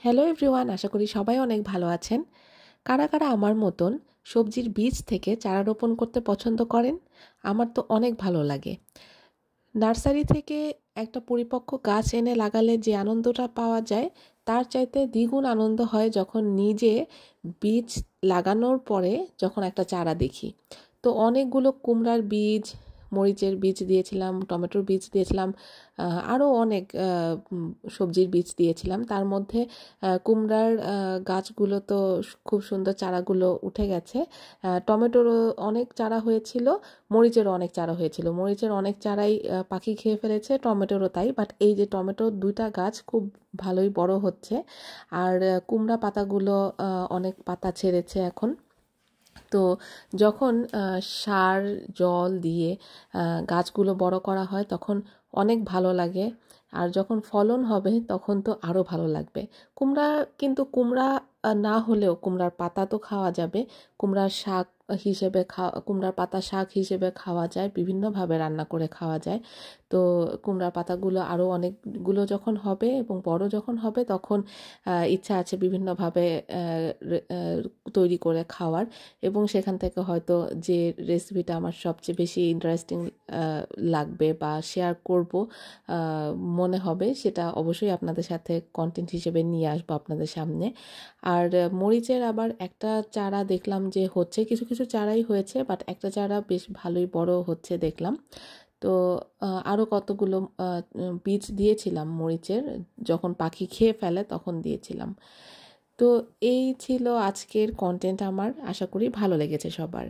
Hello everyone, আশা করি সবাই অনেক ভালো আছেন। কারা কারা আমার মতন সবজির বীজ থেকে চারা রোপণ করতে পছন্দ করেন? আমার তো অনেক ভালো লাগে। নার্সারি থেকে একটা পরিপক্ক গাছ এনে লাগালে যে আনন্দটা পাওয়া যায়, তার চাইতে দ্বিগুণ আনন্দ হয় যখন নিজে বীজ লাগানোর পরে যখন একটা চারা দেখি। তো অনেকগুলো কুমড়ার বীজ, মরিচের বীজ দিয়েছিলাম, টমেটোর বীজ দিয়েছিলাম, আরও অনেক সবজির বীজ দিয়েছিলাম। তার মধ্যে কুমড়ার গাছগুলো তো খুব সুন্দর চারাগুলো উঠে গেছে। টমেটোরও অনেক চারা হয়েছিল, মরিচেরও অনেক চারা হয়েছিল। মরিচের অনেক চারাই পাখি খেয়ে ফেলেছে, টমেটোরও তাই। বাট এই যে টমেটোর দুইটা গাছ খুব ভালোই বড় হচ্ছে। আর কুমড়া পাতাগুলো অনেক পাতা ছেড়েছে এখন। তো যখন সার জল দিয়ে গাছগুলো বড় করা হয় তখন অনেক ভালো লাগে। আর যখন ফলন হবে তখন তো আরও ভালো লাগবে। কুমড়া না হলেও কুমড়ার পাতা তো খাওয়া যাবে। কুমড়ার শাক হিসেবে কুমড়ার পাতা শাক হিসেবে খাওয়া যায়, বিভিন্নভাবে রান্না করে খাওয়া যায়। তো কুমড়ার পাতাগুলো আরও অনেকগুলো যখন হবে এবং বড় যখন হবে তখন ইচ্ছা আছে বিভিন্নভাবে তৈরি করে খাওয়ার। এবং সেখান থেকে হয়তো যে রেসিপিটা আমার সবচেয়ে বেশি ইন্টারেস্টিং লাগবে বা শেয়ার করব মনে হবে, সেটা অবশ্যই আপনাদের সাথে কন্টেন্ট হিসেবে নিয়ে আসবো আপনাদের সামনে। আর মরিচের আবার একটা চারা দেখলাম যে হচ্ছে, কিছু কিছু চারাই হয়েছে, বাট একটা চারা বেশ ভালোই বড় হচ্ছে দেখলাম। তো আরও কতগুলো বীজ দিয়েছিলাম মরিচের, যখন পাখি খেয়ে ফেলে তখন দিয়েছিলাম। তো এই ছিল আজকের কন্টেন্ট আমার। আশা করি ভালো লেগেছে সবার।